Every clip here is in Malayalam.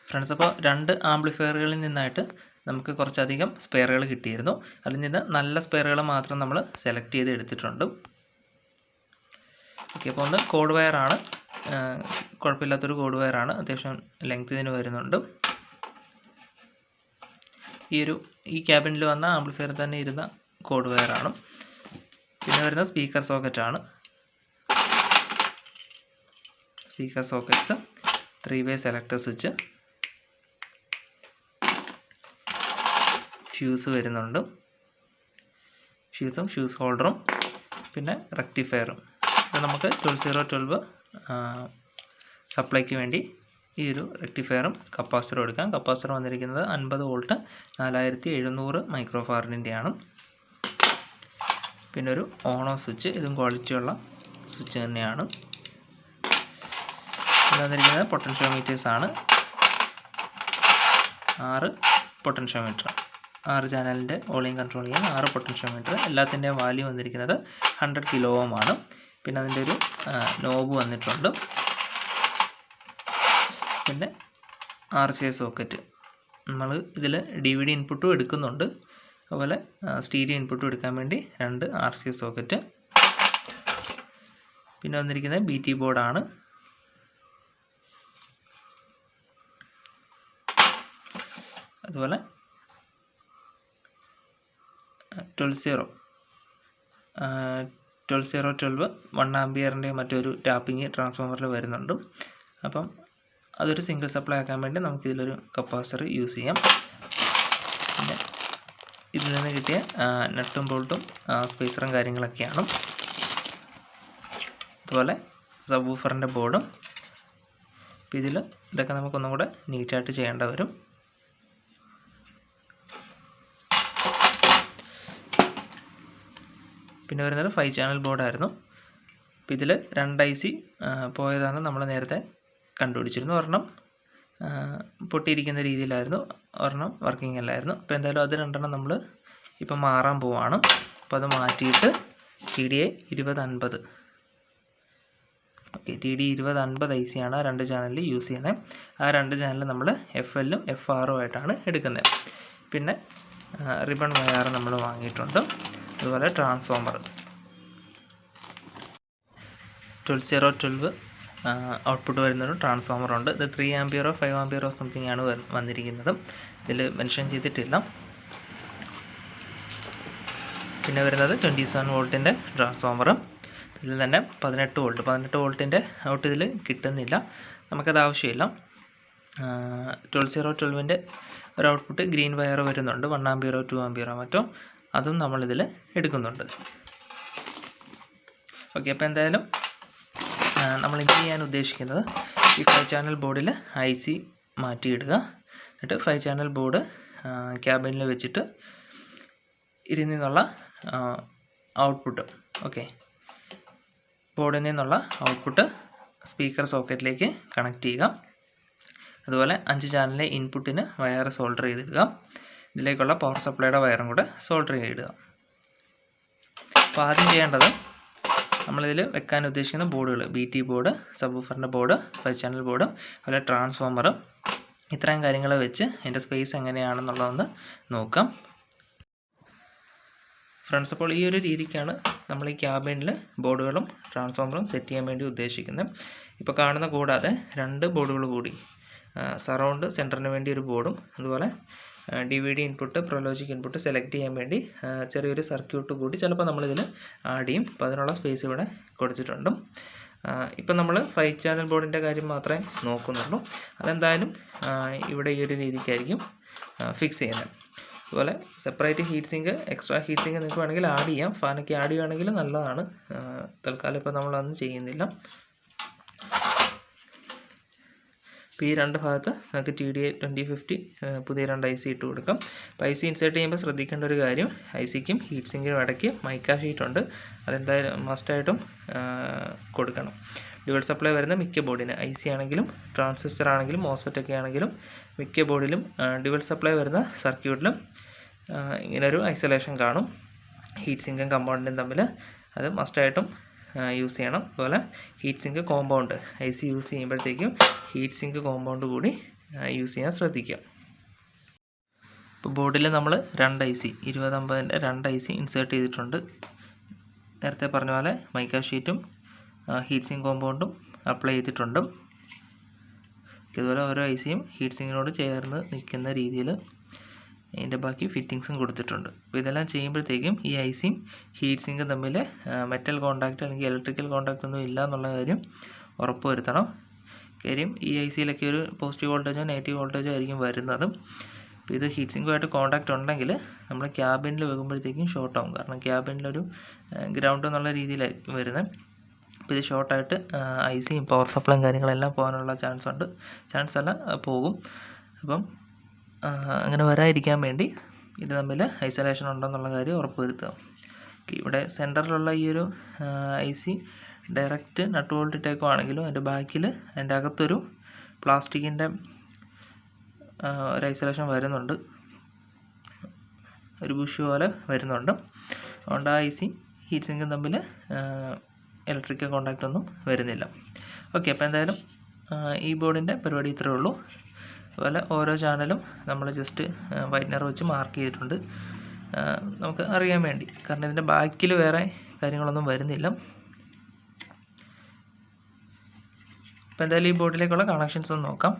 ഫ്രണ്ട്സ്, അപ്പോൾ രണ്ട് ആംപ്ലിഫയറുകളിൽ നിന്നായിട്ട് നമുക്ക് കുറച്ചധികം സ്പെയറുകൾ കിട്ടിയിരുന്നു. അതിൽ നിന്ന് നല്ല സ്പെയറുകൾ മാത്രം നമ്മൾ സെലക്ട് ചെയ്ത് എടുത്തിട്ടുണ്ട്. ഓക്കെ, അപ്പോൾ ഒന്ന് കോഡ് വയറാണ്, കുഴപ്പമില്ലാത്തൊരു കോഡ് വയറാണ്, അത്യാവശ്യം ലെങ്ത് ഇതിന് വരുന്നുണ്ട്. ഈ ക്യാബിനിൽ വന്ന ആംപ്ലിഫയർ തന്നെ ഇരുന്ന കോഡ് വയറാണ്. പിന്നെ വരുന്ന സ്പീക്കർ സോക്കറ്റാണ്. Speaker sockets, 3-way selector switch, fuse വരുന്നുണ്ട്, ഫ്യൂസ് ഹോൾഡറും, പിന്നെ റെക്ടിഫയറും. ഇത് നമുക്ക് 12012 സപ്ലൈക്ക് വേണ്ടി ഈ ഒരു റെക്ടിഫയറും കപ്പാസിറ്ററും എടുക്കാം. കപ്പാസിറ്റർ വന്നിരിക്കുന്നത് 50 വോൾട്ട് 4700 മൈക്രോ ഫാരഡിൻ്റെയാണ്. പിന്നെ ഒരു ഓൺ ഓഫ് സ്വിച്ച്, ഇതും ക്വാളിറ്റിയുള്ള സ്വിച്ച് തന്നെയാണ്. ഇത് വന്നിരിക്കുന്നത് പൊട്ടൻഷ്യോമീറ്റേഴ്സാണ്. 6 പൊട്ടൻഷ്യോമീറ്റർ, 6 ചാനലിൻ്റെ വോളിയം കൺട്രോൾ ചെയ്യാൻ 6 പൊട്ടൻഷ്യോമീറ്റർ. എല്ലാത്തിൻ്റെയും വാല്യൂ വന്നിരിക്കുന്നത് 100 കിലോ ഓം ആണ്. പിന്നെ അതിൻ്റെ ഒരു നോബ് വന്നിട്ടുണ്ട്. പിന്നെ RCA സോക്കറ്റ്, നമ്മൾ ഇതിൽ DVD ഇൻപുട്ടും എടുക്കുന്നുണ്ട്, അതുപോലെ സ്റ്റീരിയോ ഇൻപുട്ടും എടുക്കാൻ വേണ്ടി 2 RCA സോക്കറ്റ്. പിന്നെ വന്നിരിക്കുന്നത് BT ബോർഡാണ്. അതുപോലെ 12012 1 ആംപിയറിൻ്റെ മറ്റൊരു ടാപ്പിംഗ് ട്രാൻസ്ഫോമറിൽ വരുന്നുണ്ട്. അപ്പം അതൊരു സിംഗിൾ സപ്ലൈ ആക്കാൻ വേണ്ടി നമുക്കിതിലൊരു കപ്പാസിറ്റർ യൂസ് ചെയ്യാം. പിന്നെ ഇതിൽ നിന്ന് കിട്ടിയ നട്ടും ബോൾട്ടും സ്പേസറും കാര്യങ്ങളൊക്കെയാണ്. അതുപോലെ സബ്വൂഫറിൻ്റെ ബോർഡും. അപ്പോൾ ഇതൊക്കെ നമുക്കൊന്നും കൂടെ നീറ്റായിട്ട് ചെയ്യേണ്ട വരും. പിന്നെ വരുന്നത് 5 ചാനൽ ബോർഡായിരുന്നു. അപ്പോൾ ഇതിൽ 2 IC പോയതാണ് നമ്മൾ നേരത്തെ കണ്ടുപിടിച്ചിരുന്നു. ഒരെണ്ണം പൊട്ടിയിരിക്കുന്ന രീതിയിലായിരുന്നു, ഒരെണ്ണം വർക്കിംഗ് അല്ലായിരുന്നു. അപ്പോൾ എന്തായാലും അത് 2 നമ്മൾ ഇപ്പം മാറാൻ പോവാണ്. അപ്പോൾ അത് മാറ്റിയിട്ട് TDA 2050, ഓക്കെ, TD 2050 IC ആണ് 2 ചാനലിൽ യൂസ് ചെയ്യുന്നത്. ആ 2 ചാനൽ നമ്മൾ FLഉം FRഉം ആയിട്ടാണ് എടുക്കുന്നത്. പിന്നെ റിബൺ വയർ നമ്മൾ വാങ്ങിയിട്ടുണ്ട്. അതുപോലെ ട്രാൻസ്ഫോമർ 12012 ഔട്ട്പുട്ട് വരുന്നൊരു ട്രാൻസ്ഫോമർ ഉണ്ട്. ഇത് 3 ആംപിയറോ 5 ആംപിയറോ സംതിങ് ആണ് വന്നിരിക്കുന്നത്, ഇതിൽ മെൻഷൻ ചെയ്തിട്ടില്ല. പിന്നെ വരുന്നത് 27 വോൾട്ടിൻ്റെ ട്രാൻസ്ഫോമർ. ഇതിൽ തന്നെ 18 വോൾട്ടിൻ്റെ ഔട്ട് ഇതിൽ കിട്ടുന്നില്ല, നമുക്കത് ആവശ്യമില്ല. 12012ൻ്റെ ഒരു ഔട്ട്പുട്ട് ഗ്രീൻ വയർ വരുന്നുണ്ട്, 1 ആംപിയറോ 2 ആംപിയറോ മറ്റോ, അതും നമ്മളിതിൽ എടുക്കുന്നുണ്ട്. ഓക്കെ, അപ്പോൾ എന്തായാലും നമ്മൾ ഇനി ചെയ്യാൻ ഉദ്ദേശിക്കുന്നത് ഈ 5 ചാനൽ ബോർഡിൽ IC മാറ്റിയിടുക. എന്നിട്ട് 5 ചാനൽ ബോർഡ് ക്യാബിനിൽ വെച്ചിട്ട് ഇതിൽ നിന്നുള്ള ഔട്ട്പുട്ട്, ഓക്കെ, ബോർഡിൽ നിന്നുള്ള ഔട്ട്പുട്ട് സ്പീക്കർ സോക്കറ്റിലേക്ക് കണക്ട് ചെയ്യുക. അതുപോലെ 5 ചാനലിലെ ഇൻപുട്ടിന് വയർ സോൾഡർ ചെയ്തിടുക. ഇതിലേക്കുള്ള പവർ സപ്ലൈയുടെ വയറും കൂടെ സോൾഡർ ചെയ്തിടുക. അപ്പോൾ ആദ്യം ചെയ്യേണ്ടത് നമ്മളിതിൽ വെക്കാൻ ഉദ്ദേശിക്കുന്ന ബോർഡുകൾ, BT ബോർഡ്, സബ്വൂഫറിൻ്റെ ബോർഡ്, 5 ചാനൽ ബോർഡ്, അതുപോലെ ട്രാൻസ്ഫോമർ, ഇത്രയും കാര്യങ്ങൾ വെച്ച് അതിൻ്റെ സ്പേസ് എങ്ങനെയാണെന്നുള്ളതൊന്ന് നോക്കാം. ഫ്രണ്ട്സ്, അപ്പോൾ ഈ ഒരു രീതിക്കാണ് നമ്മൾ ഈ ക്യാബിനിൽ ബോർഡുകളും ട്രാൻസ്ഫോമറും സെറ്റ് ചെയ്യാൻ വേണ്ടി ഉദ്ദേശിക്കുന്നത്. ഇപ്പോൾ കാണുന്ന കൂടാതെ 2 ബോർഡുകൾ കൂടി, സറൗണ്ട് സെൻറ്ററിന് വേണ്ടി ഒരു ബോർഡും, അതുപോലെ DVD input, Pro Logic input select ചെയ്യാൻ വേണ്ടി ചെറിയൊരു സർക്യൂട്ട് കൂടി ചിലപ്പോൾ നമ്മളിതിൽ ആഡ് ചെയ്യും. അപ്പോൾ അതിനുള്ള സ്പേസ് ഇവിടെ കൊടുത്തിട്ടുണ്ട്. ഇപ്പം നമ്മൾ 5 ചാനൽ ബോർഡിൻ്റെ കാര്യം മാത്രമേ നോക്കുന്നുള്ളൂ. അതെന്തായാലും ഇവിടെ ഈ ഒരു രീതിക്കായിരിക്കും ഫിക്സ് ചെയ്യുന്നത്. അതുപോലെ separate heat sink, extra heat sink നിങ്ങൾക്ക് വേണമെങ്കിൽ ആഡ് ചെയ്യാം. ഫാനൊക്കെ ആഡ് ചെയ്യുകയാണെങ്കിൽ നല്ലതാണ്. തൽക്കാലം ഇപ്പോൾ നമ്മളതൊന്നും ചെയ്യുന്നില്ല. ഇപ്പോൾ ഈ 2 ഭാഗത്ത് നമുക്ക് TDA 2050 പുതിയ 2 IC ഇട്ട് കൊടുക്കാം. അപ്പോൾ IC ഇൻസേർട്ട് ചെയ്യുമ്പോൾ ശ്രദ്ധിക്കേണ്ട ഒരു കാര്യം, ICക്കും ഹീറ്റ് സിങ്കിനും ഇടയ്ക്ക് മൈക്ക ഷീറ്റ് ഉണ്ട്, അതെന്തായാലും മസ്റ്റായിട്ടും കൊടുക്കണം. ഡ്യുവൽ സപ്ലൈ വരുന്ന മിക്ക ബോർഡിന്, IC ആണെങ്കിലും ട്രാൻസിസ്റ്റർ ആണെങ്കിലും മോസ്ഫെറ്റ് ഒക്കെ ആണെങ്കിലും മിക്ക ബോർഡിലും ഡ്യുവൽ സപ്ലൈ വരുന്ന സർക്യൂട്ടിലും ഇങ്ങനൊരു ഐസൊലേഷൻ കാണും ഹീറ്റ് സിങ്കും കമ്പൗണ്ടും തമ്മിൽ. അത് മസ്റ്റായിട്ടും യൂസ് ചെയ്യണം. അതുപോലെ heat sink compound IC use ചെയ്യുമ്പോഴത്തേക്കും ഹീറ്റ് സിങ്ക് കോമ്പൗണ്ട് കൂടി യൂസ് ചെയ്യാൻ ശ്രദ്ധിക്കുക. ഇപ്പോൾ ബോർഡിൽ നമ്മൾ 2 IC 2050-ൻ്റെ 2 IC ഇൻസേർട്ട് ചെയ്തിട്ടുണ്ട്. നേരത്തെ പറഞ്ഞ പോലെ മൈക്ക ഷീറ്റും ഹീറ്റ് സിങ്ക് കോമ്പൗണ്ടും അപ്ലൈ ചെയ്തിട്ടുണ്ട്. ഇതുപോലെ ഓരോ ICയും ഹീറ്റ് സിങ്കിനോട് ചേർന്ന് നിൽക്കുന്ന രീതിയിൽ ഇതിൻ്റെ ബാക്കി ഫിറ്റിങ്സും കൊടുത്തിട്ടുണ്ട്. അപ്പോൾ ഇതെല്ലാം ചെയ്യുമ്പോഴത്തേക്കും ഈ ICയും ഹീറ്റ് സിങ്കും തമ്മിൽ മെറ്റൽ കോൺടാക്റ്റ് അല്ലെങ്കിൽ ഇലക്ട്രിക്കൽ കോൺടാക്റ്റ് ഒന്നും ഇല്ല എന്നുള്ള കാര്യം ഉറപ്പ് വരുത്തണം. കാര്യം ഈ ICയിലൊക്കെ ഒരു പോസിറ്റീവ് വോൾട്ടേജോ നെഗറ്റീവ് വോൾട്ടേജോ ആയിരിക്കും വരുന്നത്. അപ്പോൾ ഇത് ഹീറ്റ് സിങ്കുമായിട്ട് കോൺടാക്റ്റ് ഉണ്ടെങ്കിൽ നമ്മൾ ക്യാബിനിൽ വെക്കുമ്പോഴത്തേക്കും ഷോർട്ട് ആവും. കാരണം ക്യാബിനിലൊരു ഗ്രൗണ്ട് എന്നുള്ള രീതിയിലായിരിക്കും വരുന്നത്. അപ്പോൾ ഇത് ഷോർട്ടായിട്ട് ICയും പവർ സപ്ലൈയും കാര്യങ്ങളെല്ലാം പോകാനുള്ള ചാൻസ് അല്ല പോകും. അപ്പം അങ്ങനെ വരാതിരിക്കാൻ വേണ്ടി ഇത് തമ്മിൽ ഐസൊലേഷൻ ഉണ്ടെന്നുള്ള കാര്യം ഉറപ്പ് വരുത്തുക. ഇവിടെ സെൻറ്ററിലുള്ള ഈ ഒരു IC ഡയറക്റ്റ് നട്ട് ബോൾട്ട് ഇട്ടേക്കുവാണെങ്കിലും അതിൻ്റെ ബാക്കിൽ അതിൻ്റെ അകത്തൊരു പ്ലാസ്റ്റിക്കിൻ്റെ ഒരു ഐസൊലേഷൻ വരുന്നുണ്ട്, ഒരു ബുഷ് പോലെ വരുന്നുണ്ട്. അതുകൊണ്ട് ആ IC ഹീറ്റ് സിങ്കും തമ്മിൽ ഇലക്ട്രിക്കൽ കോൺടാക്റ്റ് ഒന്നും വരുന്നില്ല. ഓക്കെ, അപ്പോൾ എന്തായാലും ഈ ബോർഡിൻ്റെ പരിപാടി ഇത്രയേ ഉള്ളൂ. അതുപോലെ ഓരോ ചാനലും നമ്മൾ ജസ്റ്റ് വൈറ്റ്നർ വെച്ച് മാർക്ക് ചെയ്തിട്ടുണ്ട്, നമുക്ക് അറിയാൻ വേണ്ടി. കാരണം ഇതിൻ്റെ ബാക്കിൽ വേറെ കാര്യങ്ങളൊന്നും വരുന്നില്ല. അപ്പോൾ എന്തായാലും ഈ ബോർഡിലേക്കുള്ള കണക്ഷൻസ് ഒന്ന് നോക്കാം.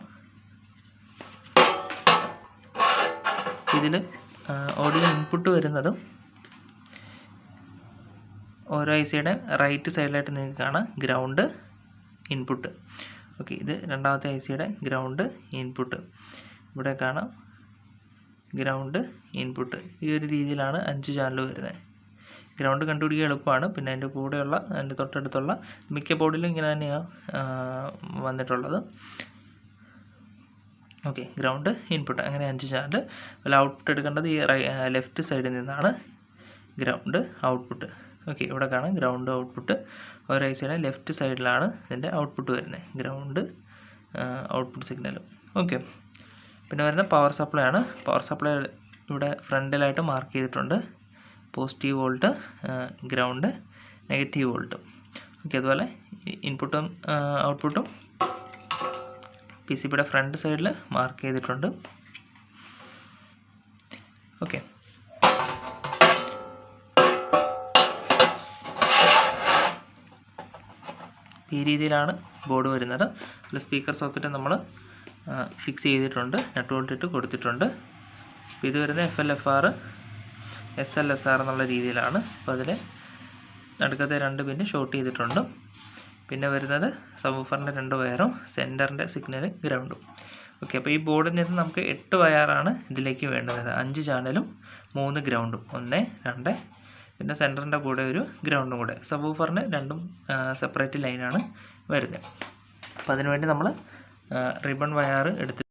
ഇതിൽ ഓഡിയോ ഇൻപുട്ട് വരുന്നതും ഓരോ ICയുടെ റൈറ്റ് സൈഡിലായിട്ട് നിങ്ങൾക്ക് കാണാം ഗ്രൗണ്ട് ഇൻപുട്ട്. ഓക്കെ, ഇത് രണ്ടാമത്തെ ICയുടെ ഗ്രൗണ്ട് ഇൻപുട്ട്. ഇവിടെ കാണാം ഗ്രൗണ്ട് ഇൻപുട്ട്. ഈ ഒരു രീതിയിലാണ് 5 ചാനൽ വരുന്നത്. ഗ്രൗണ്ട് കണ്ടുപിടിക്കുക എളുപ്പമാണ്. പിന്നെ അതിൻ്റെ കൂടെയുള്ള അതിൻ്റെ തൊട്ടടുത്തുള്ള മിക്ക ബോർഡിലും ഇങ്ങനെ തന്നെയാണ് വന്നിട്ടുള്ളത്. ഓക്കെ, ഗ്രൗണ്ട് ഇൻപുട്ട് അങ്ങനെ 5 ചാനൽ. അതുപോലെ ഔട്ട്പുട്ട് എടുക്കേണ്ടത് ഈ ലെഫ്റ്റ് സൈഡിൽ നിന്നാണ് ഗ്രൗണ്ട് ഔട്ട്പുട്ട്. ഓക്കെ, ഇവിടെ കാണാം ഗ്രൗണ്ട് ഔട്ട്പുട്ട്. ഓരോ ICയുടെ ലെഫ്റ്റ് സൈഡിലാണ് ഇതിൻ്റെ ഔട്ട്പുട്ട് വരുന്നത്, ഗ്രൗണ്ട് ഔട്ട്പുട്ട് സിഗ്നൽ. ഓക്കെ, പിന്നെ വരുന്ന പവർ സപ്ലൈ ആണ്. പവർ സപ്ലൈ ഇവിടെ ഫ്രണ്ടിലായിട്ട് മാർക്ക് ചെയ്തിട്ടുണ്ട്. Positive volt, ground, negative volt. Okay, അതുപോലെ ഇൻപുട്ടും ഔട്ട്പുട്ടും PCBയുടെ ഫ്രണ്ട് സൈഡിൽ മാർക്ക് ചെയ്തിട്ടുണ്ട്. ഓക്കെ, ഈ രീതിയിലാണ് ബോർഡ് വരുന്നത്. അതിൽ സ്പീക്കർ സോക്കറ്റ് നമ്മൾ ഫിക്സ് ചെയ്തിട്ടുണ്ട്, നട്ട് ബോൾട്ട് ഇട്ട് കൊടുത്തിട്ടുണ്ട്. അപ്പോൾ ഇത് വരുന്നത് FL-FR SL-SR എന്നുള്ള രീതിയിലാണ്. അപ്പോൾ അതിൽ നടുക്കത്തെ 2 പിന്ന് ഷോർട്ട് ചെയ്തിട്ടുണ്ട്. പിന്നെ വരുന്നത് സബ്വൂഫറിൻ്റെ 2 വയറും സെൻറ്ററിൻ്റെ സിഗ്നൽ ഗ്രൗണ്ടും. ഓക്കെ, അപ്പോൾ ഈ ബോർഡിൽ നിന്ന് നമുക്ക് 8 വയറാണ് ഇതിലേക്ക് വേണ്ടത്. 5 ചാനലും 3 ഗ്രൗണ്ടും, 1, 2, പിന്നെ സെൻറ്ററിൻ്റെ കൂടെ ഒരു ഗ്രൗണ്ടും കൂടെ. സബ്വൂഫറിന് 2 സെപ്പറേറ്റ് ലൈനാണ് വരുന്നത്. അപ്പോൾ അതിനുവേണ്ടി നമ്മൾ റിബൺ വയർ എടുത്ത്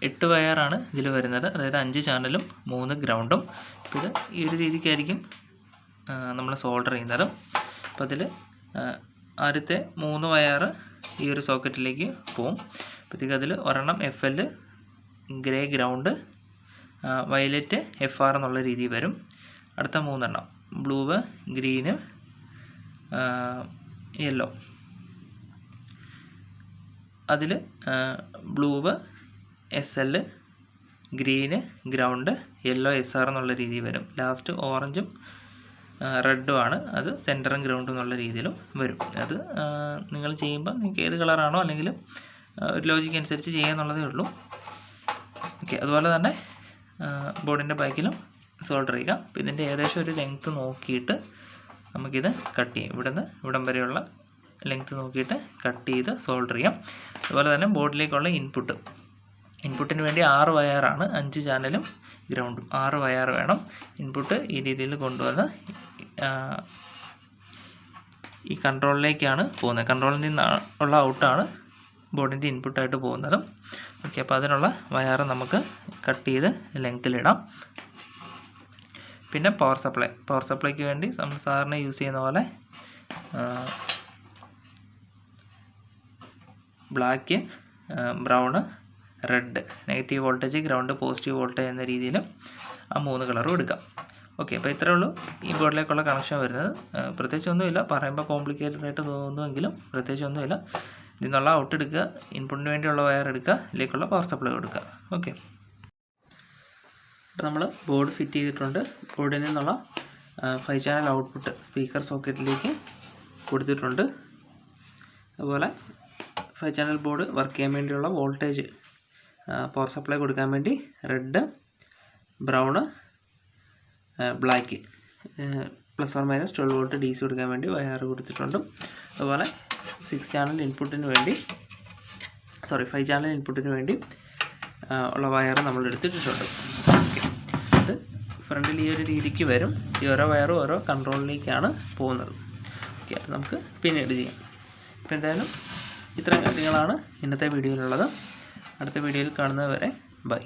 8 വയറാണ് ഇതിൽ വരുന്നത്. അതായത് 5 ചാനലും 3 ഗ്രൗണ്ടും. അപ്പോൾ ഇത് ഈ ഒരു രീതിക്കായിരിക്കും നമ്മൾ സോൾഡർ ചെയ്യുന്നത്. അപ്പോൾ അതിൽ ആദ്യത്തെ 3 വയർ ഈ ഒരു സോക്കറ്റിലേക്ക് പോവും. അപ്പോഴത്തേക്ക് അതിൽ ഒരെണ്ണം FL grey ground, violet FR എന്നുള്ള രീതിയിൽ വരും. അടുത്ത 3 എണ്ണം ബ്ലൂവ്, ഗ്രീന്, യെല്ലോ. അതിൽ blue SL, green ground, yellow SR എന്നുള്ള രീതിയിൽ വരും. ലാസ്റ്റ് ഓറഞ്ചും റെഡും ആണ്, അത് സെൻറ്ററും ഗ്രൗണ്ടും എന്നുള്ള രീതിയിലും വരും. അത് നിങ്ങൾ ചെയ്യുമ്പോൾ നിങ്ങൾക്ക് ഏത് കളറാണോ അല്ലെങ്കിൽ ഒരു ലോജിക്ക് അനുസരിച്ച് ചെയ്യാന്നുള്ളതേ ഉള്ളൂ. ഓക്കെ, അതുപോലെ തന്നെ ബോർഡിൻ്റെ ബാക്കിലും സോൾഡർ ചെയ്യുക. അപ്പോൾ ഇതിൻ്റെ ഏകദേശം ഒരു ലെങ്ത്ത് നോക്കിയിട്ട് നമുക്കിത് കട്ട് ചെയ്യാം. ഇവിടുന്ന് ഇവിടം വരെയുള്ള ലെങ്ത്ത് നോക്കിയിട്ട് കട്ട് ചെയ്ത് സോൾഡർ ചെയ്യാം. അതുപോലെ തന്നെ ബോർഡിലേക്കുള്ള ഇൻപുട്ടിന് വേണ്ടി 6 വയറാണ്, 5 ചാനലും ഗ്രൗണ്ടും 6 വയർ വേണം. ഇൻപുട്ട് ഈ രീതിയിൽ കൊണ്ടുവന്ന് ഈ കൺട്രോളിലേക്കാണ് പോകുന്നത്. കൺട്രോളിൽ നിന്നുള്ള ഔട്ടാണ് ബോർഡിൻ്റെ ഇൻപുട്ടായിട്ട് പോകുന്നത്. ഓക്കെ, അപ്പോൾ അതിനുള്ള വയർ നമുക്ക് കട്ട് ചെയ്ത് ലെങ്ത്തിലിടാം. പിന്നെ പവർ സപ്ലൈക്ക് വേണ്ടി നമ്മൾ സാധാരണ യൂസ് ചെയ്യുന്ന പോലെ black, brown, red, negative voltage, ground, positive voltage എന്ന രീതിയിൽ ആ 3 കളറും എടുക്കാം. ഓക്കെ, അപ്പോൾ ഇത്രയേ ഉള്ളൂ ഈ ബോർഡിലേക്കുള്ള കണക്ഷൻ വരുന്നത്. പ്രത്യേകിച്ച് ഒന്നുമില്ല, പറയുമ്പോൾ കോംപ്ലിക്കേറ്റഡ് ആയിട്ട് തോന്നുമെങ്കിലും പ്രത്യേകിച്ച് ഒന്നുമില്ല. ഇതിൽ നിന്നുള്ള ഔട്ട് എടുക്കുക, ഇൻപുട്ടിന് വേണ്ടിയുള്ള വയർ എടുക്കുക, ഇതിലേക്കുള്ള പവർ സപ്ലൈ കൊടുക്കുക. ഓക്കെ, അപ്പോൾ നമ്മൾ ബോർഡ് ഫിറ്റ് ചെയ്തിട്ടുണ്ട്. ബോർഡിൽ നിന്നുള്ള 5 ചാനൽ ഔട്ട്പുട്ട് സ്പീക്കർ സോക്കറ്റിലേക്ക് കൊടുത്തിട്ടുണ്ട്. അതുപോലെ 5 ചാനൽ ബോർഡ് വർക്ക് ചെയ്യാൻ വേണ്ടിയുള്ള വോൾട്ടേജ് പവർ സപ്ലൈ കൊടുക്കാൻ വേണ്ടി red, brown, black +or- 12 volt DC കൊടുക്കാൻ വേണ്ടി വയർ കൊടുത്തിട്ടുണ്ട്. അതുപോലെ 5 ചാനൽ ഇൻപുട്ടിന് വേണ്ടി ഉള്ള വയർ നമ്മൾ എടുത്തിട്ടുണ്ട്. ഓക്കെ, അത് ഫ്രണ്ടിൽ ഈ ഒരു രീതിക്ക് വരും. ഈ ഓരോ വയറും ഓരോ കൺട്രോളിലേക്കാണ് പോകുന്നത്. ഓക്കെ, അത് നമുക്ക് പിന്നീട് ചെയ്യാം. അപ്പോൾ എന്തായാലും ഇത്രയും കാര്യങ്ങളാണ് ഇന്നത്തെ വീഡിയോയിലുള്ളത്. അടുത്ത വീഡിയോയിൽ കാണുന്നത് വരെ ബൈ.